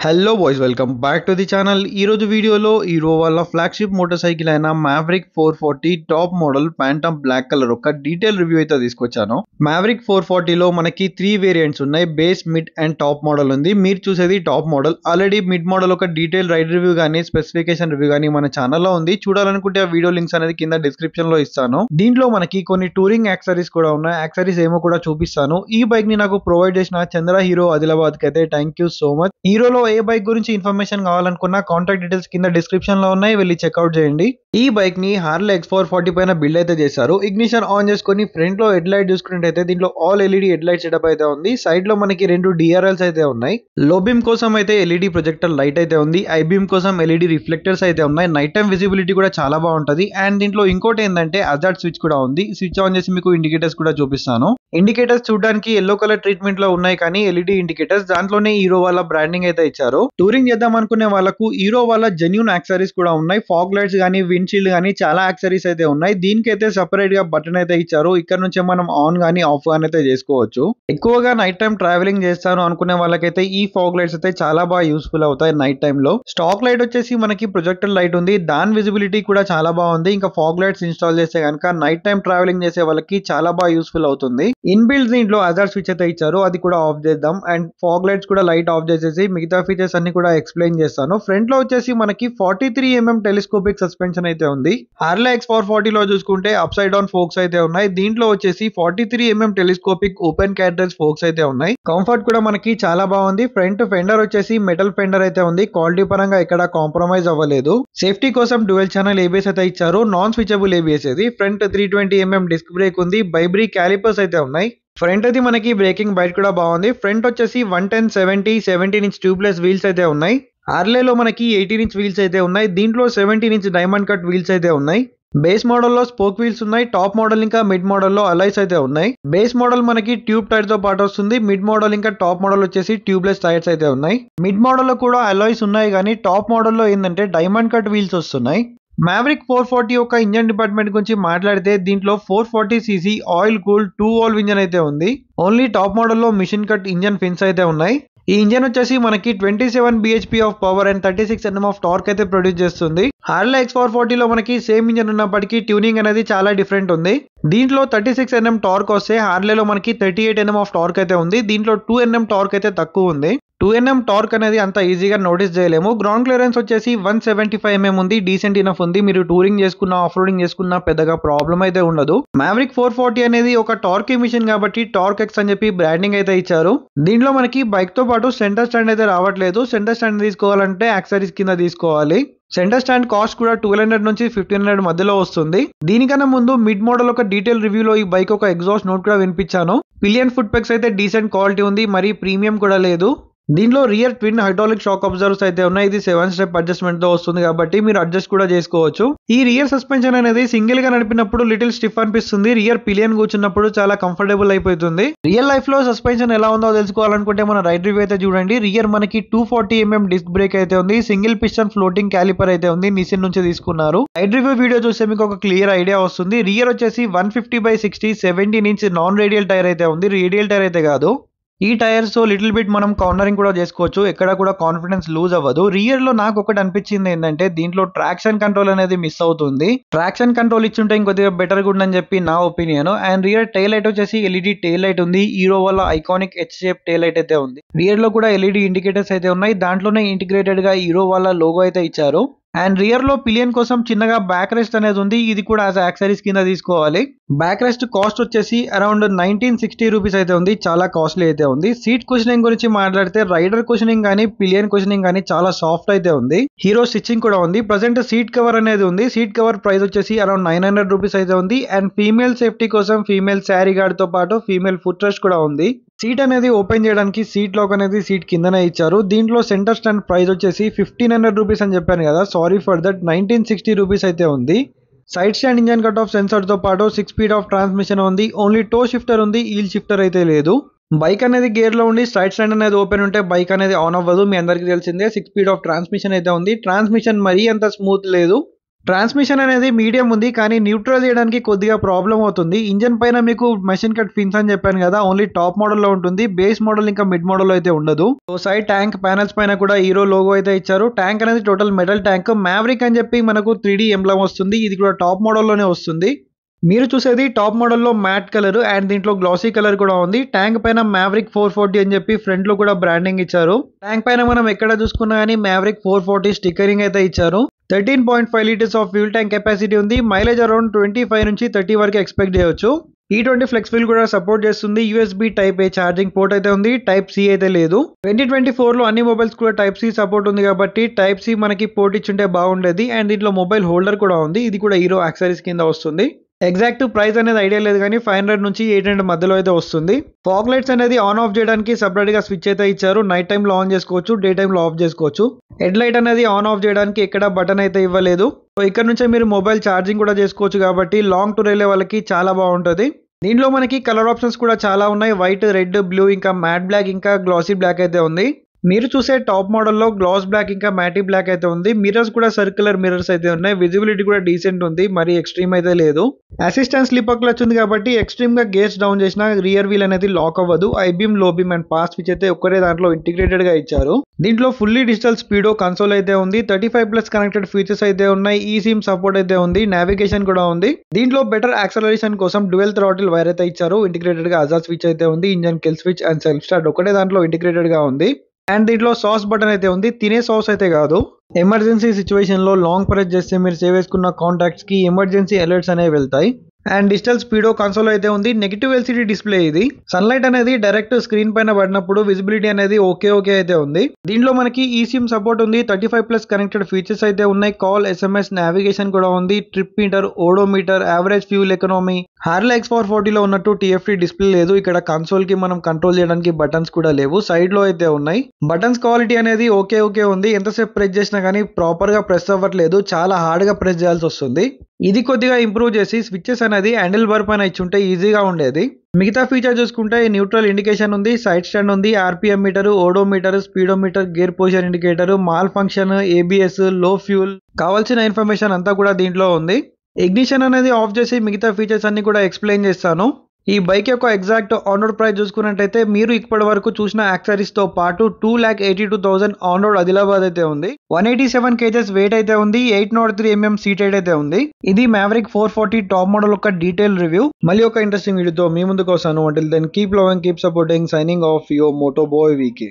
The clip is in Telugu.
Hello boys, welcome back to the channel. ఈరోజు వీడియోలో హీరో వాళ్ళ ఫ్లాగ్షిప్ మోటార్ సైకిల్ అయిన Mavrick 440 top model phantom black colour ఒక డీటెయిల్ రివ్యూ అయితే తీసుకొచ్చాను. మ్యావరిక్ 440లో మనకి 3 వేరియంట్స్ ఉన్నాయి. Base, mid and top model ఉంది. మీరు చూసేది top model. Already mid model ఒక డీటెయిల్ రైడ్ రివ్యూ కానీ స్పెసిఫికేషన్ రివ్యూ కానీ మన ఛానల్లో ఉంది. చూడాలనుకుంటే ఆ వీడియో లింక్స్ అనేది కింద డిస్క్రిప్షన్ లో ఇస్తాను. దీంట్లో మనకి కొన్ని టూరింగ్ యాక్సరీస్ కూడా ఉన్నాయి. యాక్సరీస్ ఏమో కూడా చూపిస్తాను. ఈ బైక్ ని నాకు ప్రొవైడ్ చేసిన చంద్ర హీరో ఆదిలాబాద్ కి అయితే థ్యాంక్ యూ సో మచ్. హీరోలో ఏ బైక్ గురించి ఇన్ఫర్మేషన్ కావాలనుకున్నా కాంటాక్ట్ డీటెయిల్స్ కింద డిస్క్రిప్షన్ లో ఉన్నాయి, వెళ్ళి చెక్అవుట్ చేయండి. ఈ బైక్ ని హార్లే X440 పైన బిల్డ్ అయితే చేశారు. ఇగ్నిషన్ ఆన్ చేసుకుని ఫ్రంట్ లో హెడ్ లైట్ చూసుకున్నట్టయితే దీంట్లో all LED head light setup అయితే ఉంది. సైడ్ లో మనకి 2 DRLs అయితే ఉన్నాయి. లో బీమ్ కోసం అయితే ఎల్ఈడి ప్రొజెక్టర్ లైట్ అయితే ఉంది. ఐ బీమ్ కోసం ఎల్ఈడి రిఫ్లెక్టర్స్ అయితే ఉన్నాయి. నైట్ టైం విజిబిలిటీ కూడా చాలా బాగుంటది. అండ్ దీంట్లో ఇంకోటి ఏంటంటే హజార్డ్ స్విచ్ కూడా ఉంది. స్విచ్ ఆన్ చేసి మీకు ఇండికేటర్స్ కూడా చూపిస్తాను. ఇండికేటర్స్ చూడడానికి ఎల్లో కలర్ ట్రీట్మెంట్ లో ఉన్నాయి, కానీ ఎల్ఈడి ఇండికేటర్స్. దాంట్లోనే హీరో వాళ్ళ బ్రాండింగ్ అయితే ఇచ్చారు. టూరింగ్ చేద్దాం అనుకునే వాళ్ళకు హీరో వాళ్ళ జెన్యూన్ యాక్సరీస్ కూడా ఉన్నాయి. ఫాగ్ లైట్స్ కానీ విండ్షీల్డ్ కానీ చాలా యాక్సరీస్ అయితే ఉన్నాయి. దీనికైతే సెపరేట్ గా బటన్ అయితే ఇచ్చారు. ఇక్కడ నుంచే మనం ఆన్ గానీ ఆఫ్ గానీ అయితే చేసుకోవచ్చు. ఎక్కువగా నైట్ టైం ట్రావెలింగ్ చేస్తాను అనుకునే వాళ్ళకైతే ఈ ఫాగ్ లైట్స్ అయితే చాలా బాగా యూస్ఫుల్ అవుతాయి నైట్ టైం లో. స్టాక్ లైట్ వచ్చేసి మనకి ప్రొజెక్టర్ లైట్ ఉంది. దాని విజిబిలిటీ కూడా చాలా బాగుంది. ఇంకా ఫాగ్ లైట్స్ ఇన్స్టాల్ చేస్తే కనుక నైట్ టైం ట్రావెలింగ్ చేసే వాళ్ళకి చాలా బాగా యూస్ఫుల్ అవుతుంది. ఇన్ బిల్డ్ దీంట్లో హజార్డ్ స్విచ్ అయితే ఇచ్చారు, అది కూడా ఆఫ్ చేద్దాం. అండ్ ఫాగ్ లైట్స్ కూడా లైట్ ఆఫ్ చేసేసి మిగతా ఫీచర్స్ అన్ని కూడా ఎక్స్ప్లెయిన్ చేస్తాను. ఫ్రంట్ లో వచ్చేసి మనకి 43mm టెలిస్కోపిక్ సస్పెన్షన్ అయితే ఉంది. హార్లే X440 లో చూసుకుంటే అప్ సైడ్ డౌన్ ఫోక్స్ అయితే ఉన్నాయి. దీంట్లో వచ్చేసి 43mm టెలిస్కోపిక్ ఓపెన్ క్యాటరేజ్ ఫోక్స్ అయితే ఉన్నాయి. కంఫర్ట్ కూడా మనకి చాలా బాగుంది. ఫ్రంట్ ఫెండర్ వచ్చేసి మెటల్ ఫెండర్ అయితే ఉంది. క్వాలిటీ పరంగా ఎక్కడ కాంప్రమైజ్ అవ్వలేదు. సేఫ్టీ కోసం డ్యూయల్ ఛానల్ ABS అయితే ఇచ్చారు. నాన్ స్విచబుల్ ABS ఇది. ఫ్రంట్ 320mm డిస్క్ బ్రేక్ ఉంది. బైబ్రీ క్యాలిపర్స్ అయితే ఉన్నాయి. ఫ్రంట్ అది మనకి బ్రేకింగ్ బైట్ కూడా బాగుంది. ఫ్రంట్ వచ్చేసి 110/70 ట్యూబ్లెస్ వీల్స్ అయితే ఉన్నాయి. హార్లేలో మనకి 18" వీల్స్ అయితే ఉన్నాయి. దీంట్లో 17" డైమండ్ కట్ వీల్స్ అయితే ఉన్నాయి. బేస్ మోడల్లో స్పోక్ వీల్స్ ఉన్నాయి. టాప్ మోడల్ ఇంకా మిడ్ మోడల్లో అలైస్ అయితే ఉన్నాయి. బేస్ మోడల్ మనకి ట్యూబ్ టైర్ తో పాటు వస్తుంది. మిడ్ మోడల్ ఇంకా టాప్ మోడల్ వచ్చేసి ట్యూబ్లెస్ టైర్స్ అయితే ఉన్నాయి. మిడ్ మోడల్లో కూడా అలైస్ ఉన్నాయి, కానీ టాప్ మోడల్లో ఏంటంటే డైమండ్ కట్ వీల్స్ వస్తున్నాయి. మ్యావరిక్ 440 యొక్క ఇంజన్ డిపార్ట్మెంట్ గురించి మాట్లాడితే దీంట్లో 440cc oil cool 2 valve engine అయితే ఉంది. ఓన్లీ టాప్ మోడల్లో మిషన్ కట్ ఇంజన్ ఫిన్స్ అయితే ఉన్నాయి. ఈ ఇంజన్ వచ్చేసి మనకి 27 bhp of power and 36 Nm of torque అయితే ప్రొడ్యూస్ చేస్తుంది. హార్లే X440 లో మనకి సేమ్ ఇంజన్ ఉన్నప్పటికీ ట్యూనింగ్ అనేది చాలా డిఫరెంట్ ఉంది. దీంట్లో 36 Nm టార్క్ వస్తే హార్లేలో మనకి 38 Nm ఆఫ్ టార్క్ అయితే ఉంది. దీంట్లో 2 Nm టార్క్ అయితే తక్కువ ఉంది. 2 Nm టార్క్ అనేది అంత ఈజీగా నోటీస్ చేయలేము. గ్రౌండ్ క్లియరెన్స్ వచ్చేసి 175 mm ఉంది. డీసెంట్ ఇనఫ్ ఉంది. మీరు టూరింగ్ చేసుకున్నా ఆఫ్ రోడింగ్ చేసుకున్నా పెద్దగా ప్రాబ్లం అయితే ఉండదు. మ్యావరిక్ 440 అనేది ఒక టార్క్ మిషన్ కాబట్టి టార్క్ ఎక్స్ అని చెప్పి బ్రాండింగ్ అయితే ఇచ్చారు. దీంట్లో మనకి బైక్ తో పాటు సెంటర్ స్టాండ్ అయితే రావట్లేదు. సెంటర్ స్టాండ్ తీసుకోవాలంటే యాక్సరీస్ కింద తీసుకోవాలి. సెంటర్ స్టాండ్ కాస్ట్ కూడా 1200 నుంచి 1500 మధ్యలో వస్తుంది. దీనికన్నా ముందు మిడ్ మోడల్ ఒక డీటెయిల్ రివ్యూలో ఈ బైక్ ఒక ఎగ్జాస్ట్ నోట్ కూడా వినిపించాను. పిలియన్ ఫుట్ పెగ్స్ అయితే డీసెంట్ క్వాలిటీ ఉంది, మరి ప్రీమియం కూడా లేదు. దీంట్లో rear twin hydraulic shock absorbers అయితే ఉన్నాయి. ఇది 7 స్టెప్ అడ్జస్ట్మెంట్ తో వస్తుంది కాబట్టి మీరు అడ్జస్ట్ కూడా చేసుకోవచ్చు. ఈ రియర్ సస్పెన్షన్ అనేది సింగిల్ గా నడిపినప్పుడు లిటిల్ స్టిఫ్ అనిపిస్తుంది. రియర్ పిలియన్ కూర్చున్నప్పుడు చాలా కంఫర్టబుల్ అయిపోతుంది. రియల్ లైఫ్ లో సస్పెన్షన్ ఎలా ఉందో తెలుసుకోవాలనుకుంటే మన రైడ్ రివ్యూ అయితే చూడండి. రియర్ మనకి 240mm డిస్క్ బ్రేక్ అయితే ఉంది. సింగిల్ పిస్టన్ ఫ్లోటింగ్ క్యాలిపర్ అయితే ఉంది. నిసిన్ నుంచి తీసుకున్నారు. రైడ్ రివ్యూ వీడియో చూస్తే మీకు ఒక క్లియర్ ఐడియా వస్తుంది. రియర్ వచ్చేసి 150/60 17" నాన్ రేడియల్ టైర్ అయితే ఉంది. రేడియల్ టైర్ అయితే కాదు. ఈ టైర్స్ తో లిటిల్ బిట్ మనం కార్నరింగ్ కూడా చేసుకోవచ్చు. ఎక్కడ కూడా కాన్ఫిడెన్స్ లూజ్ అవ్వదు. రియర్ లో నాకు ఒకటి అనిపించింది ఏంటంటే దీంట్లో ట్రాక్షన్ కంట్రోల్ అనేది మిస్ అవుతుంది. ట్రాక్షన్ కంట్రోల్ ఇచ్చుంటే ఇంకొద్దిగా బెటర్ గా ఉందని చెప్పి నా opinion. And rear tail light వచ్చేసి ఎల్ఈడి టైల్ లైట్ ఉంది. హీరో వల్ల iconic H shape tail light అయితే ఉంది. రియర్ లో కూడా ఎల్ఈడి ఇండికేటర్స్ అయితే ఉన్నాయి. దాంట్లోనే ఇంటిగ్రేటెడ్ గా హీరో వాళ్ళ లోగో అయితే ఇచ్చారు. అండ్ రియర్ లో పిలియన్ కోసం చిన్నగా బ్యాక్ రెస్ట్ అనేది ఉంది. ఇది కూడా యాజ్ యాక్సరీస్ కింద తీసుకోవాలి. బ్యాక్ రెస్ట్ కాస్ట్ వచ్చేసి అరౌండ్ 1960 రూపీస్ అయితే ఉంది. చాలా కాస్ట్లీ అయితే ఉంది. సీట్ కుషనింగ్ గురించి మాట్లాడితే రైడర్ కుషనింగ్ కానీ పిలియన్ కుషనింగ్ కానీ చాలా సాఫ్ట్ అయితే ఉంది. హీరో స్టిచ్చింగ్ కూడా ఉంది. ప్రజెంట్ సీట్ కవర్ అనేది ఉంది. సీట్ కవర్ ప్రైస్ వచ్చేసి అరౌండ్ 900 రూపీస్ అయితే ఉంది. అండ్ ఫీమేల్ సేఫ్టీ కోసం ఫీమేల్ శారీ గార్డ్ తో పాటు ఫీమేల్ ఫుట్ రెస్ట్ కూడా ఉంది. సీట్ అనేది ఓపెన్ చేయడానికి సీట్ లాక్ అనేది సీట్ కిందనే ఇచ్చారు. దీంట్లో సెంటర్ స్టాండ్ ప్రైస్ వచ్చేసి 1500 రూపీస్ అని చెప్పాను కదా, సారీ ఫర్ దట్ 1960 రూపీస్ అయితే ఉంది. Side stand engine cut off sensor తో పాటు 6 స్పీడ్ ఆఫ్ ట్రాన్స్మిషన్ ఉంది. ఓన్లీ టో షిఫ్టర్ ఉంది, హీల్ షిఫ్టర్ అయితే లేదు. బైక్ అనేది గేర్ లో ఉండి సైడ్ స్టాండ్ అనేది ఓపెన్ ఉంటే బైక్ అనేది ఆన్ అవ్వదు. మీ అందరికి తెలిసిందే. 6 స్పీడ్ ఆఫ్ ట్రాన్స్మిషన్ అయితే ఉంది. ట్రాన్స్మిషన్ మరీ అంత స్మూత్ లేదు. ట్రాన్స్మిషన్ అనేది మీడియం ఉంది, కానీ న్యూట్రల్ చేయడానికి కొద్దిగా ప్రాబ్లం అవుతుంది. ఇంజన్ పైన మీకు మెషిన్ కట్ ఫిన్స్ అని చెప్పాను కదా, ఓన్లీ టాప్ మోడల్లో ఉంటుంది. బేస్ మోడల్ ఇంకా మిడ్ మోడల్ అయితే ఉండదు. సో సైడ్ ట్యాంక్ ప్యానల్స్ పైన కూడా హీరో లోగో అయితే ఇచ్చారు. ట్యాంక్ అనేది టోటల్ మెటల్ ట్యాంక్. మ్యావరిక్ అని చెప్పి మనకు 3D ఎంబ్లమ్ వస్తుంది. ఇది కూడా టాప్ మోడల్లోనే వస్తుంది. మీరు చూసేది టాప్ మోడల్లో మ్యాట్ కలర్ అండ్ దీంట్లో గ్లాసీ కలర్ కూడా ఉంది. ట్యాంక్ పైన మ్యావరిక్ 440 అని చెప్పి ఫ్రంట్ లో కూడా బ్రాండింగ్ ఇచ్చారు. ట్యాంక్ పైన మనం ఎక్కడ చూసుకున్నా కానీ మ్యావరిక్ 440 స్టిక్కరింగ్ అయితే ఇచ్చారు. 13.5 litres of fuel tank capacity ఉంది. మైలేజ్ అరౌండ్ 25 నుంచి 30 వరకు ఎక్స్పెక్ట్ చేయొచ్చు. E20 ఫ్లెక్స్ వీల్ కూడా సపోర్ట్ చేస్తుంది. USB టైప్ ఏ ఛార్జింగ్ పోర్ట్ అయితే ఉంది. టైప్ సి అయితే లేదు. 2024 లో అన్ని మొబైల్స్ కూడా టైప్ సి సపోర్ట్ ఉంది కాబట్టి టైప్ సి మనకి పోర్ట్ ఇచ్చుంటే బాగుండేది. అండ్ దీంట్లో మొబైల్ హోల్డర్ కూడా ఉంది. ఇది కూడా హీరో యాక్సెసరీస్ కింద వస్తుంది. ఎగ్జాక్ట్ ప్రైస్ అనేది ఐడియా లేదు కానీ 500 నుంచి 800 మధ్యలో అయితే వస్తుంది. ఫాగ్ లైట్స్ అనేది ఆన్ ఆఫ్ చేయడానికి సపరేట్ గా స్విచ్ అయితే ఇచ్చారు. నైట్ టైమ్ లో ఆన్ చేసుకోవచ్చు, డే టైమ్ లో ఆఫ్ చేసుకోవచ్చు. హెడ్ లైట్ అనేది ఆన్ ఆఫ్ చేయడానికి ఎక్కడ బటన్ అయితే ఇవ్వలేదు. సో ఇక్కడ నుంచే మీరు మొబైల్ ఛార్జింగ్ కూడా చేసుకోవచ్చు కాబట్టి లాంగ్ టూర్ వెళ్ళే వాళ్ళకి చాలా బాగుంటుంది. దీంట్లో మనకి కలర్ ఆప్షన్స్ కూడా చాలా ఉన్నాయి. వైట్, రెడ్, బ్లూ, ఇంకా మ్యాట్ బ్లాక్, ఇంకా గ్లాసీ బ్లాక్ అయితే ఉంది. మీరు చూసే టాప్ మోడల్లో గ్లాస్ బ్లాక్ ఇంకా మ్యాటీ బ్లాక్ అయితే ఉంది. మిర్రర్స్ కూడా సర్క్యులర్ మిర్రర్స్ అయితే ఉన్నాయి. విజిబిలిటీ కూడా డీసెంట్ ఉంది, మరి ఎక్స్ట్రీమ్ అయితే లేదు. అసిస్టెంట్ స్లిప్ క్లచ్ ఉంది కాబట్టి ఎక్స్ట్రీమ్ గా గేర్స్ డౌన్ చేసిన రియర్ వీల్ అనేది లాక్ అవ్వదు. ఐ బీమ్, లో బీమ్ అండ్ పాస్ స్విచ్ అయితే ఒక్కరే దాంట్లో ఇంటిగ్రేటెడ్ గా ఇచ్చారు. దీంట్లో ఫుల్లీ డిజిటల్ స్పీడో కన్సోల్ అయితే ఉంది. 35+ కనెక్టెడ్ ఫీచర్స్ అయితే ఉన్నాయి. ఈ సిమ్ సపోర్ట్ అయితే ఉంది. నావిగేషన్ కూడా ఉంది. దీంట్లో బెటర్ యాక్సలరేషన్ కోసం డ్యూయల్ థ్రాటిల్ వైర్ అయితే ఇచ్చారు. ఇంటిగ్రేటెడ్ గా అజార్ స్విచ్ అయితే ఉంది. Engine kill switch and self start ఒకటే దాంట్లో ఇంటిగ్రేటెడ్ గా ఉంది. అండ్ దీంట్లో సాస్ బటన్ అయితే ఉంది. తినే సాస్ అయితే కాదు. ఎమర్జెన్సీ సిచ్యువేషన్ లో లాంగ్ ప్రెస్ చేస్తే మీరు సేవ్ చేసుకున్న కాంటాక్ట్స్ కి ఎమర్జెన్సీ అలర్ట్స్ అనేవి వెళ్తాయి. అండ్ డిజిటల్ స్పీడో కన్సోల్ అయితే ఉంది. నెగిటివ్ ఎల్సిడి డిస్ప్లే ఇది. సన్లైట్ అనేది డైరెక్ట్ స్క్రీన్ పైన పడినప్పుడు విజిబిలిటీ అనేది ఓకే అయితే ఉంది. దీంట్లో మనకి ఈ సిమ్ సపోర్ట్ ఉంది. 35+ కనెక్టెడ్ ఫీచర్స్ అయితే ఉన్నాయి. కాల్, SMS, నావిగేషన్ కూడా ఉంది. Trip meter, odometer, average fuel economy. Harley X440 లో ఉన్నట్టు TFT డిస్ప్లే లేదు. ఇక్కడ కన్సోల్ కి మనం కంట్రోల్ చేయడానికి బటన్స్ కూడా లేవు. సైడ్ లో అయితే ఉన్నాయి. బటన్స్ క్వాలిటీ అనేది ఓకే ఉంది. ఎంతసేపు ప్రెస్ చేసినా కానీ ప్రాపర్ గా ప్రెస్ అవ్వట్లేదు. చాలా హార్డ్ గా ప్రెస్ చేయాల్సి వస్తుంది. ఇది కొద్దిగా ఇంప్రూవ్ చేసి స్విచెస్ అనేది హ్యాండిల్ బార్ పైన ఇచ్చుంటే ఈజీగా ఉండేది. మిగతా ఫీచర్ చూసుకుంటే న్యూట్రల్ ఇండికేషన్ ఉంది, సైడ్ స్టాండ్ ఉంది, RPM meter, odometer, speedometer, gear position indicator, malfunction, ABS, low fuel, కావాల్సిన ఇన్ఫర్మేషన్ అంతా కూడా దీంట్లో ఉంది. ఇగ్నిషన్ అనేది ఆఫ్ చేసి మిగతా ఫీచర్స్ అన్ని కూడా ఎక్స్ప్లెయిన్ చేస్తాను. ఈ బైక్ యొక్క ఎగ్జాక్ట్ ఆన్ రోడ్ ప్రైస్ చూసుకున్నట్టయితే మీరు ఇప్పటి వరకు చూసిన యాక్సరీస్ తో పాటు 2,82,000 ఆన్ రోడ్ ఆదిలాబాద్ అయితే ఉంది. 187 kgs వెయిట్ అయితే ఉంది. 803 mm సీట్ అయితే ఉంది. ఇది మ్యావరిక్ 440 టాప్ మోడల్ యొక్క డీటెయిల్ రివ్యూ. మళ్ళీ ఒక ఇంట్రెస్టింగ్ వీడియోతో మీ ముందుకు వస్తాను. Until then keep loving, keep supporting. Signing off your moto boy VK.